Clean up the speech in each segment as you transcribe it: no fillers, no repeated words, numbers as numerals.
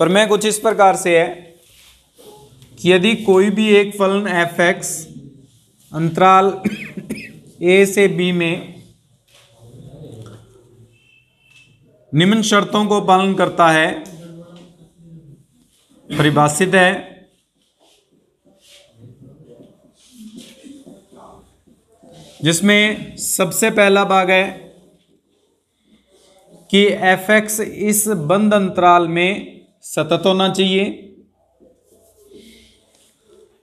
प्रमेय कुछ इस प्रकार से है कि यदि कोई भी एक फलन एफ एक्स अंतराल ए से बी में निम्न शर्तों को पालन करता है, परिभाषित है, जिसमें सबसे पहला भाग है कि एफ एक्स इस बंद अंतराल में सतत होना चाहिए।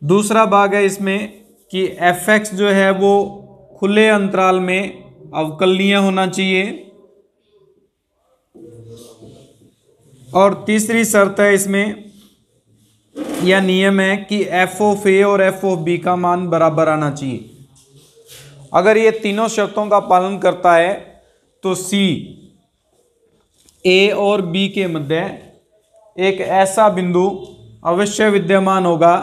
दूसरा भाग है इसमें कि एफ एक्स जो है वो खुले अंतराल में अवकलनीय होना चाहिए। और तीसरी शर्त है इसमें या नियम है कि एफ ऑफ ए और एफ ऑफ बी का मान बराबर आना चाहिए। अगर ये तीनों शर्तों का पालन करता है तो सी ए और बी के मध्य एक ऐसा बिंदु अवश्य विद्यमान होगा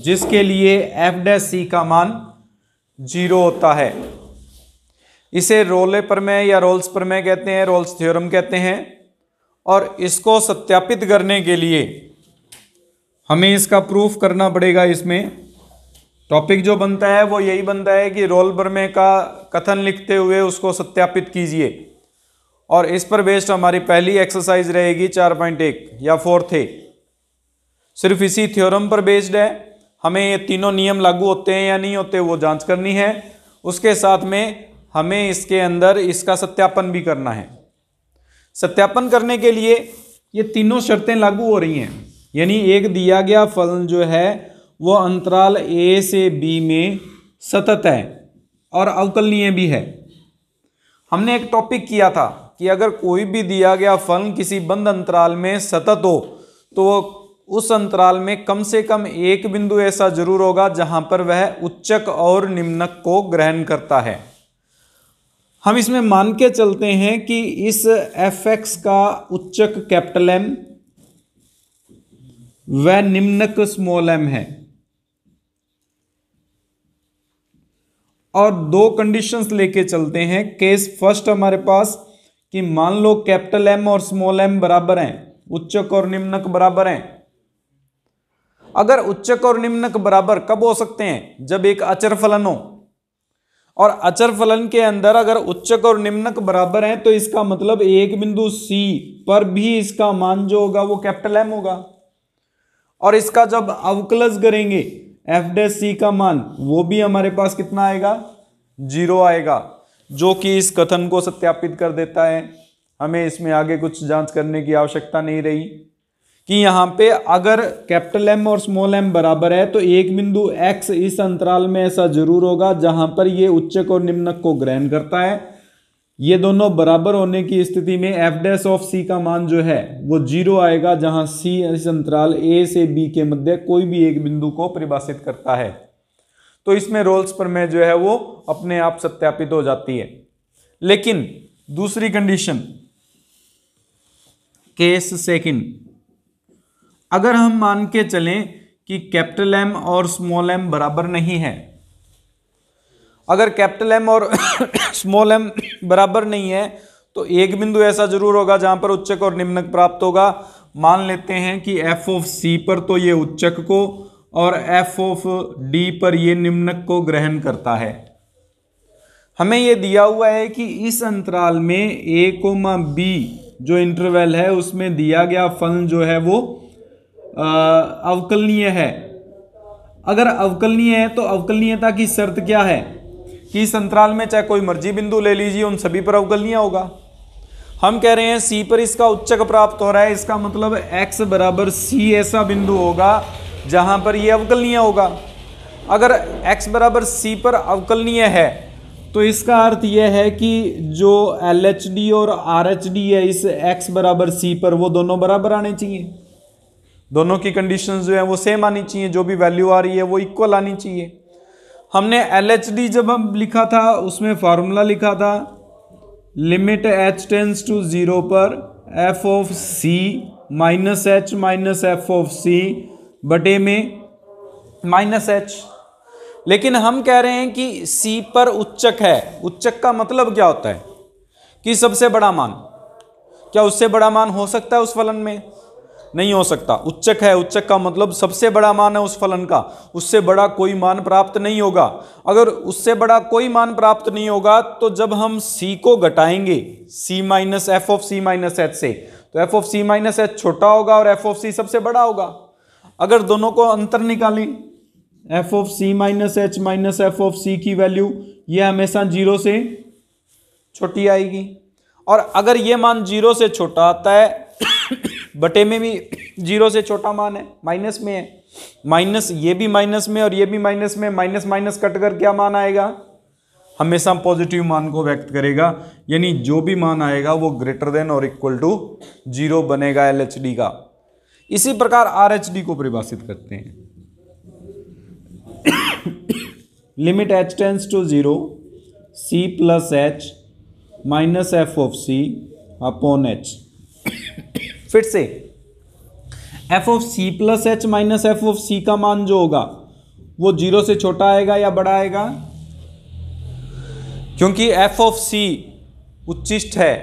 जिसके लिए एफ डैश सी का मान 0 होता है। इसे रोले प्रमेय या रोल्स प्रमेय कहते हैं, रोल्स थ्योरम कहते हैं। और इसको सत्यापित करने के लिए हमें इसका प्रूफ करना पड़ेगा। इसमें टॉपिक जो बनता है वो यही बनता है कि रोल प्रमेय का कथन लिखते हुए उसको सत्यापित कीजिए। और इस पर बेस्ड हमारी पहली एक्सरसाइज रहेगी 4.1 या 4th ए, सिर्फ इसी थ्योरम पर बेस्ड है। हमें ये तीनों नियम लागू होते हैं या नहीं होते वो जांच करनी है। उसके साथ में हमें इसके अंदर इसका सत्यापन भी करना है। सत्यापन करने के लिए ये तीनों शर्तें लागू हो रही हैं, यानी एक दिया गया फलन जो है वो अंतराल ए से बी में सतत है और अवकलनीय भी है। हमने एक टॉपिक किया था कि अगर कोई भी दिया गया फलन किसी बंद अंतराल में सतत हो तो वो उस अंतराल में कम से कम एक बिंदु ऐसा जरूर होगा जहां पर वह उच्चक और निम्नक को ग्रहण करता है। हम इसमें मान के चलते हैं कि इस एफ एक्स का उच्चक कैपिटल एम व निम्नक स्मॉल एम है। और दो कंडीशंस लेके चलते हैं। केस फर्स्ट हमारे पास कि मान लो कैपिटल एम और स्मॉल एम बराबर हैं, उच्चक और निम्नक बराबर हैं। अगर उच्चक और निम्नक बराबर कब हो सकते हैं? जब एक अचर फलन हो। और अचर फलन के अंदर अगर उच्चक और निम्नक बराबर हैं तो इसका मतलब एक बिंदु सी पर भी इसका मान जो होगा वो कैपिटल एम होगा। और इसका जब अवकलज करेंगे एफ डैश सी का मान वो भी हमारे पास कितना आएगा? 0 आएगा, जो कि इस कथन को सत्यापित कर देता है। हमें इसमें आगे कुछ जांच करने की आवश्यकता नहीं रही कि यहाँ पे अगर कैपिटल एम और स्मॉल एम बराबर है तो एक बिंदु एक्स इस अंतराल में ऐसा जरूर होगा जहां पर ये उच्चक और निम्नक को ग्रहण करता है। ये दोनों बराबर होने की स्थिति में एफ डैश ऑफ सी का मान जो है वो 0 आएगा, जहां सी इस अंतराल ए से बी के मध्य कोई भी एक बिंदु को परिभाषित करता है। तो इसमें रोल्स प्रमेय जो है वो अपने आप सत्यापित हो जाती है। लेकिन दूसरी कंडीशन, केस सेकंड, अगर हम मान के चलें कि कैपिटल एम और स्मॉल एम बराबर नहीं है। अगर कैपिटल एम और स्मॉल एम बराबर नहीं है तो एक बिंदु ऐसा जरूर होगा जहां पर उच्चक और निम्नक प्राप्त होगा। मान लेते हैं कि एफ ऑफ सी पर तो ये उच्चक को और एफ ऑफ डी पर ये निम्नक को ग्रहण करता है। हमें यह दिया हुआ है कि इस अंतराल में ए कोमा बी जो इंटरवल है उसमें दिया गया फलन जो है वो अवकलनीय है। अगर अवकलनीय है तो अवकलनीयता की शर्त क्या है कि इस अंतराल में चाहे कोई मर्जी बिंदु ले लीजिए उन सभी पर अवकलनीय होगा। हम कह रहे हैं सी पर इसका उच्चक प्राप्त हो रहा है, इसका मतलब एक्स बराबर सी ऐसा बिंदु होगा जहां पर यह अवकलनीय होगा। अगर एक्स बराबर सी पर अवकलनीय है तो इसका अर्थ यह है कि जो एल एच डी और आर एच डी है इस एक्स बराबर सी पर वो दोनों बराबर आने चाहिए। दोनों की कंडीशंस जो है वो सेम आनी चाहिए, जो भी वैल्यू आ रही है वो इक्वल आनी चाहिए। हमने एल एच डी जब हम लिखा था उसमें फॉर्मूला लिखा था लिमिट एच टेंस टू 0 पर F of C minus H minus F of C बटे में माइनस एच। लेकिन हम कह रहे हैं कि सी पर उच्चक है। उच्चक का मतलब क्या होता है कि सबसे बड़ा मान। क्या उससे बड़ा मान हो सकता है उस फलन में? नहीं हो सकता। उच्चक है, उच्चक का मतलब सबसे बड़ा मान है उस फलन का, उससे बड़ा कोई मान प्राप्त नहीं होगा। अगर उससे बड़ा कोई मान प्राप्त नहीं होगा तो जब हम c को घटाएंगे c minus F of C minus H से, तो F of C minus H छोटा होगा और एफ ऑफ सी सबसे बड़ा होगा। अगर दोनों को अंतर निकालें, F of C minus H minus F of C की वैल्यू ये हमेशा 0 से छोटी आएगी। और अगर ये मान 0 से छोटा आता है बटे में भी 0 से छोटा मान है, माइनस में है, माइनस ये भी माइनस में और ये भी माइनस में, माइनस माइनस कट कर क्या मान आएगा, हमेशा पॉजिटिव मान को व्यक्त करेगा। यानी जो भी मान आएगा वो ग्रेटर देन और इक्वल टू 0 बनेगा LHD का। इसी प्रकार RHD को परिभाषित करते हैं। Limit h tends to 0 c plus H minus F of C upon H. फिर से F of C plus H minus F of C का मान जो होगा वो 0 से छोटा आएगा या बड़ा आएगा, क्योंकि एफ ऑफ सी उच्चिष्ट है।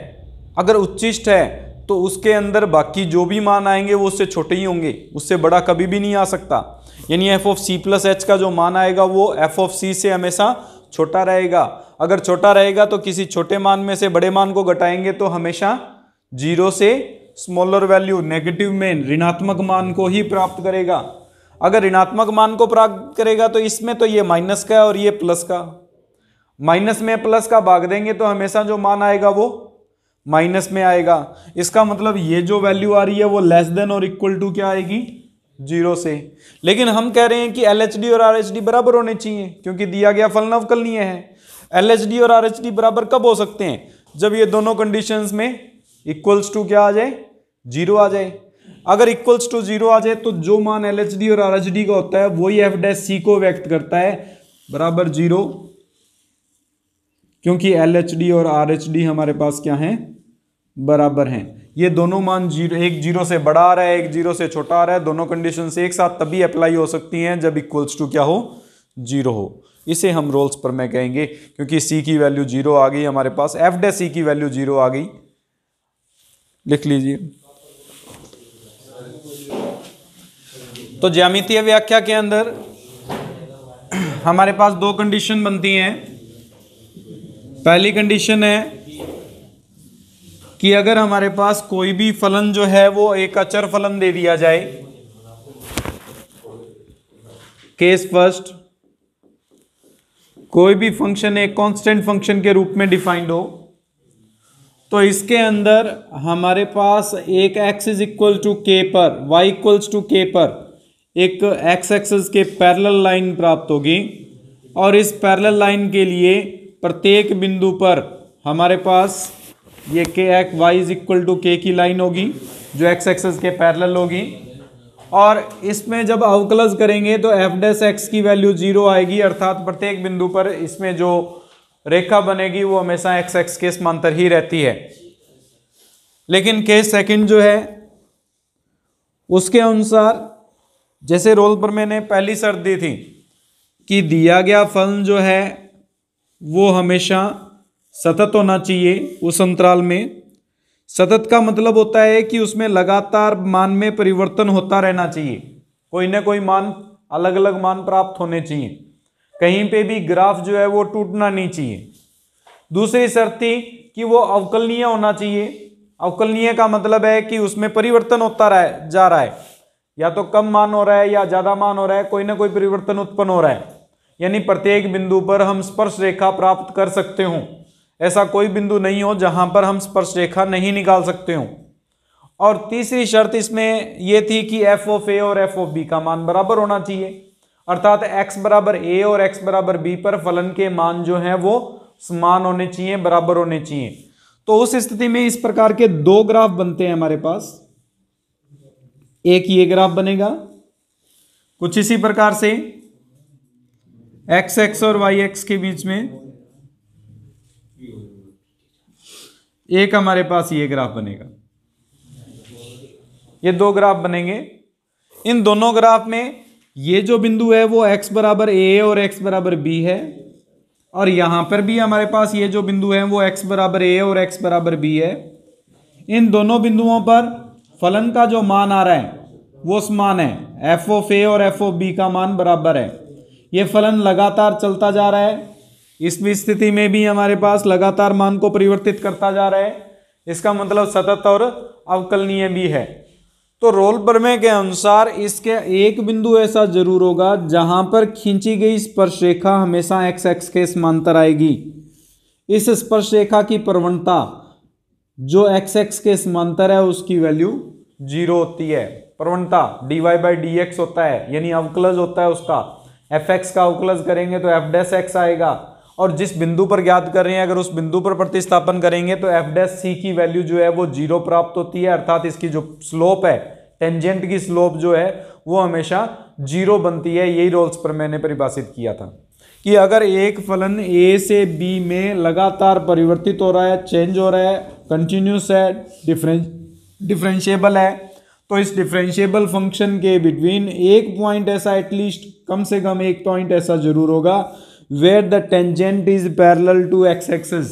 अगर उच्चिष्ट है तो उसके अंदर बाकी जो भी मान आएंगे वो उससे छोटे ही होंगे, उससे बड़ा कभी भी नहीं आ सकता। यानी F of C plus H का जो मान आएगा वो एफ ऑफ सी से हमेशा छोटा रहेगा। अगर छोटा रहेगा तो किसी छोटे मान में से बड़े मान को घटाएंगे तो हमेशा 0 से स्मॉलर वैल्यू नेगेटिव में ऋणात्मक मान को ही प्राप्त करेगा। अगर ऋणात्मक मान को प्राप्त करेगा तो इसमें तो ये माइनस का और ये प्लस का, माइनस में प्लस का भाग देंगे तो हमेशा जो मान आएगा वो माइनस में आएगा। इसका मतलब ये जो वैल्यू आ रही है वो लेस देन और इक्वल टू क्या आएगी, 0 से। लेकिन हम कह रहे हैं कि LHD और RHD बराबर होने चाहिए, क्योंकि दिया गया फलन अवकलनीय है। LHD और RHD बराबर कब हो सकते हैं, जब ये दोनों कंडीशंस में इक्वल्स टू क्या आ जाए, 0 आ जाए। अगर इक्वल्स टू 0 आ जाए तो जो मान LHD और RHD का होता है वही एफ डैश सी को व्यक्त करता है बराबर 0, क्योंकि LHD और RHD हमारे पास क्या है, बराबर हैं। ये दोनों मान 0, एक 0 से बड़ा आ रहा है, एक 0 से छोटा आ रहा है। दोनों कंडीशन से एक साथ तभी अप्लाई हो सकती हैं जब इक्वल्स टू क्या हो, 0 हो। इसे हम रोल्स पर में कहेंगे, क्योंकि C की वैल्यू 0 आ गई हमारे पास, एफ डैश सी की वैल्यू 0 आ गई। लिख लीजिए। तो ज्यामितीय व्याख्या के अंदर हमारे पास दो कंडीशन बनती हैं। पहली कंडीशन है कि अगर हमारे पास कोई भी फलन जो है वो एक अचर फलन दे दिया जाए, केस फर्स्ट, कोई भी फंक्शन एक कांस्टेंट फंक्शन के रूप में डिफाइंड हो, तो इसके अंदर हमारे पास एक x इज इक्वल टू के पर, y इक्वल्स टू के पर एक x एक्सिस के पैरेलल लाइन प्राप्त होगी। और इस पैरेलल लाइन के लिए प्रत्येक बिंदु पर हमारे पास ये के X Y is equal to K की लाइन होगी जो x एक्सिस के पैरेलल होगी। और इसमें जब अवकलज करेंगे तो एफ डैश एक्स की वैल्यू 0 आएगी, अर्थात प्रत्येक बिंदु पर इसमें जो रेखा बनेगी वो हमेशा एक्स एक्स के समांतर ही रहती है। लेकिन केस सेकंड जो है उसके अनुसार, जैसे रोल पर मैंने पहली शर्त दी थी कि दिया गया फलन जो है वो हमेशा सतत होना चाहिए उस अंतराल में। सतत का मतलब होता है कि उसमें लगातार मान में परिवर्तन होता रहना चाहिए, कोई ना कोई मान, अलग अलग मान प्राप्त होने चाहिए, कहीं पे भी ग्राफ जो है वो टूटना नहीं चाहिए। दूसरी शर्त थी कि वो अवकलनीय होना चाहिए। अवकलनीय का मतलब है कि उसमें परिवर्तन होता जा रहा है, या तो कम मान हो रहा है या ज्यादा मान हो रहा है, कोई ना कोई परिवर्तन उत्पन्न हो रहा है। यानी प्रत्येक बिंदु पर हम स्पर्श रेखा प्राप्त कर सकते हो, ऐसा कोई बिंदु नहीं हो जहां पर हम स्पर्श रेखा नहीं निकाल सकते हो। और तीसरी शर्त इसमें यह थी कि एफ ऑफ ए और एफ ऑफ बी का मान बराबर होना चाहिए, अर्थात x बराबर a और x बराबर b पर फलन के मान जो हैं वो समान होने चाहिए, बराबर होने चाहिए। तो उस स्थिति में इस प्रकार के दो ग्राफ बनते हैं हमारे पास। एक ये ग्राफ बनेगा कुछ इसी प्रकार से, एक्स एक्स और वाई एक्स के बीच में एक हमारे पास ये ग्राफ बनेगा। ये दो ग्राफ बनेंगे। इन दोनों ग्राफ में ये जो बिंदु है वो x बराबर a और x बराबर b है, और यहां पर भी हमारे पास ये जो बिंदु है वो x बराबर a और x बराबर b है। इन दोनों बिंदुओं पर फलन का जो मान आ रहा है वो समान है, एफ ऑफ ए और एफ ऑफ बी का मान बराबर है। ये फलन लगातार चलता जा रहा है, इस स्थिति में भी हमारे पास लगातार मान को परिवर्तित करता जा रहा है, इसका मतलब सतत और अवकलनीय भी है। तो रोल प्रमेय के अनुसार इसके एक बिंदु ऐसा जरूर होगा जहां पर खींची गई स्पर्शरेखा हमेशा एक्स एक्स के समांतर आएगी। इस स्पर्शरेखा की प्रवणता जो एक्स एक्स के समांतर है उसकी वैल्यू 0 होती है। प्रवणता dy बाई डी एक्स होता है, यानी अवकलज होता है उसका। एफ एक्स का अवकलज करेंगे तो एफ डैश एक्स आएगा, और जिस बिंदु पर ज्ञात कर रहे हैं अगर उस बिंदु पर प्रतिस्थापन करेंगे तो एफ डैश सी की वैल्यू जो है वो 0 प्राप्त होती है, अर्थात इसकी जो स्लोप है, टेंजेंट की स्लोप जो है वो हमेशा 0 बनती है। यही रोल्स पर मैंने परिभाषित किया था कि अगर एक फलन ए से बी में लगातार परिवर्तित हो रहा है, चेंज हो रहा है, कंटिन्यूस है, डिफरेंशिएबल है, तो इस डिफरेंशिएबल फंक्शन के बिटवीन एक पॉइंट ऐसा, एटलीस्ट कम से कम एक पॉइंट ऐसा जरूर होगा where the tangent is parallel to X axis,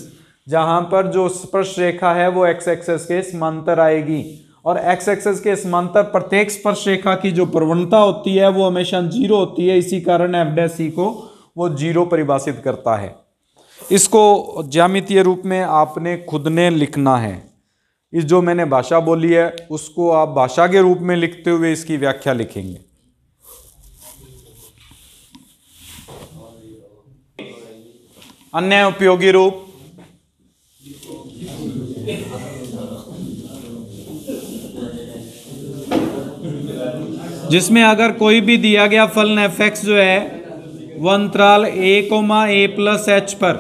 जहां पर जो स्पर्श रेखा है वो एक्स एक्सिस के समांतर आएगी। और एक्स एक्सिस के समांतर प्रत्येक स्पर्श रेखा की जो प्रवणता होती है वो हमेशा 0 होती है, इसी कारण एफ डैश सी को वो 0 परिभाषित करता है। इसको ज्यामितीय रूप में आपने खुद ने लिखना है। इस जो मैंने भाषा बोली है उसको आप भाषा के रूप में लिखते हुए इसकी व्याख्या लिखेंगे। अन्य उपयोगी रूप, जिसमें अगर कोई भी दिया गया फलन एफ एक्स जो है वो अंतराल a, a+h पर,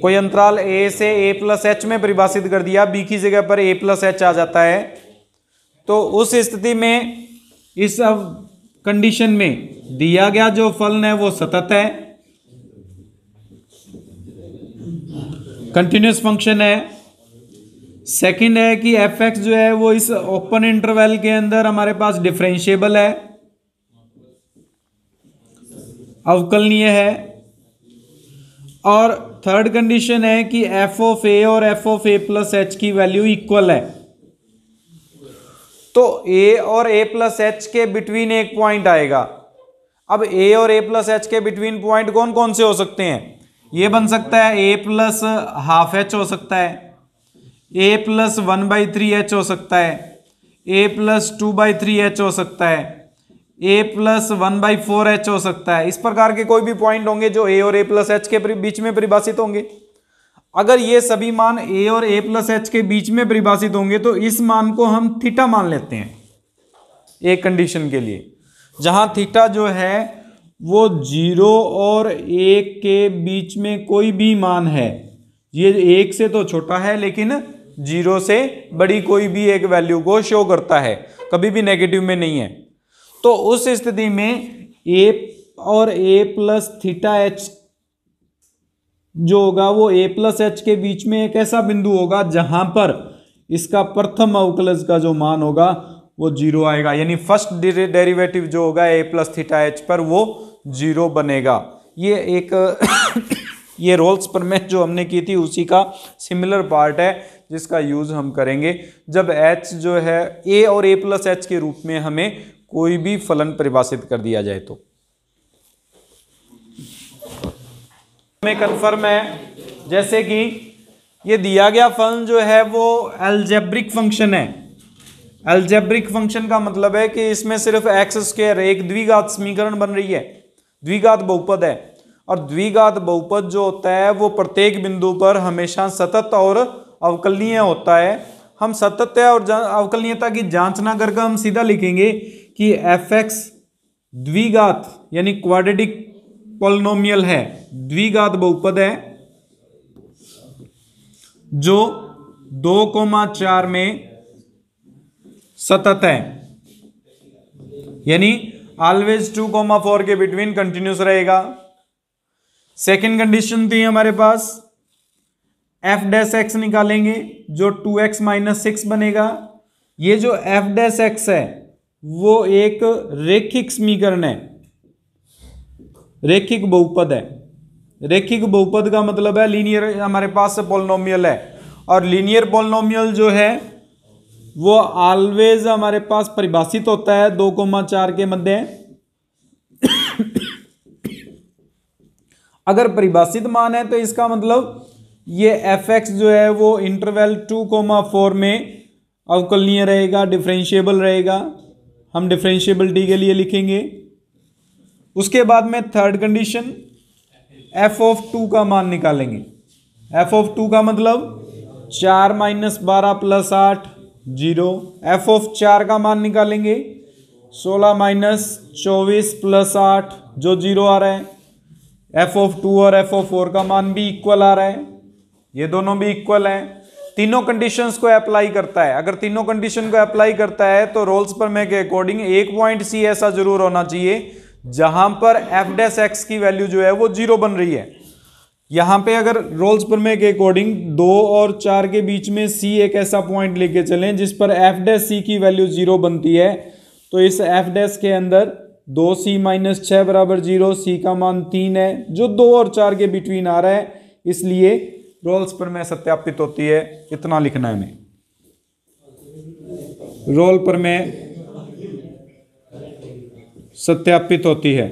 कोई अंतराल a से a+h में परिभाषित कर दिया, b की जगह पर a+h आ जाता है, तो उस स्थिति में इस कंडीशन में दिया गया जो फलन है वो सतत है, कंटिन्यूस फंक्शन है। सेकंड है कि एफ एक्स जो है वो इस ओपन इंटरवल के अंदर हमारे पास डिफरेंशिएबल है, अवकलनीय है। और थर्ड कंडीशन है कि एफ ऑफ ए और F of A plus H की वैल्यू इक्वल है। तो ए और ए प्लस एच के बिटवीन एक पॉइंट आएगा। अब ए और ए प्लस एच के बिटवीन पॉइंट कौन कौन से हो सकते हैं? ये बन सकता है ए प्लस हाफ एच हो सकता है, ए प्लस 1/3 एच हो सकता है, ए प्लस 2/3 एच हो सकता है, ए प्लस 1/4 एच हो सकता है। इस प्रकार के कोई भी पॉइंट होंगे जो ए और ए प्लस एच के बीच में परिभाषित होंगे। अगर ये सभी मान ए और ए प्लस एच के बीच में परिभाषित होंगे तो इस मान को हम थीटा मान लेते हैं एक कंडीशन के लिए, जहां थीटा जो है वो 0 और 1 के बीच में कोई भी मान है। ये 1 से तो छोटा है लेकिन 0 से बड़ी कोई भी एक वैल्यू को शो करता है, कभी भी नेगेटिव में नहीं है। तो उस स्थिति में a और a प्लस थीटा एच जो होगा वो a प्लस एच के बीच में एक ऐसा बिंदु होगा जहां पर इसका प्रथम अवकलज का जो मान होगा वो 0 आएगा, यानी फर्स्ट डेरिवेटिव जो होगा a प्लस थीटा एच पर वो 0 बनेगा। ये एक ये रोल्स पर में जो हमने की थी उसी का सिमिलर पार्ट है जिसका यूज हम करेंगे जब h जो है a और a प्लस एच के रूप में हमें कोई भी फलन परिभाषित कर दिया जाए। तो हमें कन्फर्म है जैसे कि ये दिया गया फलन जो है वो अलजेब्रिक फंक्शन है। अलजेब्रिक फंक्शन का मतलब है कि इसमें सिर्फ एक्स स्क्वायर एक द्विघात समीकरण बन रही है, द्विघात बहुपद है, और द्विघात बहुपद जो होता है वो प्रत्येक बिंदु पर हमेशा सतत और अवकलनीय होता है। हम सतत और अवकलनीयता की जांच ना करके हम सीधा लिखेंगे कि एफ एक्स द्विघात यानी क्वाड्रेटिक पॉलिनोमियल है, द्विघात बहुपद है जो 2,4 में सतत है, यानी ऑलवेज 2,4 के बिटवीन कंटिन्यूस रहेगा। सेकेंड कंडीशन थी हमारे पास एफ डैश एक्स निकालेंगे जो 2x माइनस 6 बनेगा। ये जो एफ डैश एक्स है वो एक रेखिक समीकरण है, रेखिक बहुपद है। रेखिक बहुपद का मतलब है लीनियर, हमारे पास पॉलिनोमियल है, और लीनियर पॉलिनोमियल जो है वो ऑलवेज हमारे पास परिभाषित होता है 2,4 के मध्य। अगर परिभाषित मान है तो इसका मतलब ये f(x) जो है वो इंटरवल 2,4 में अवकलनीय रहेगा, डिफरेंशिएबल रहेगा। हम डिफरेंशिएबिलिटी के लिए लिखेंगे। उसके बाद में थर्ड कंडीशन f(2) का मान निकालेंगे। f(2) का मतलब 4 - 12 + 8 0। f(4) का मान निकालेंगे 16 - 24 + 8 जो 0 आ रहा है। f(2) और f(4) का मान भी इक्वल आ रहा है, ये दोनों भी इक्वल हैं। तीनों कंडीशंस को अप्लाई करता है। अगर तीनों कंडीशन को अप्लाई करता है तो रोल्स प्रमेय के अकॉर्डिंग एक पॉइंट सी ऐसा जरूर होना चाहिए जहां पर f' की वैल्यू जो है वो 0 बन रही है। यहां पे अगर रोल्स प्रमेय के अकॉर्डिंग 2 और 4 के बीच में c एक ऐसा पॉइंट लेके चलें जिस पर f' की वैल्यू 0 बनती है, तो इस f' के अंदर 2c - 6 = 0, c का मान 3 है जो 2 और 4 के बिटवीन आ रहा है, इसलिए रोल्स प्रमेय सत्यापित होती है। इतना लिखना है हमें। रोल प्रमेय सत्यापित होती है।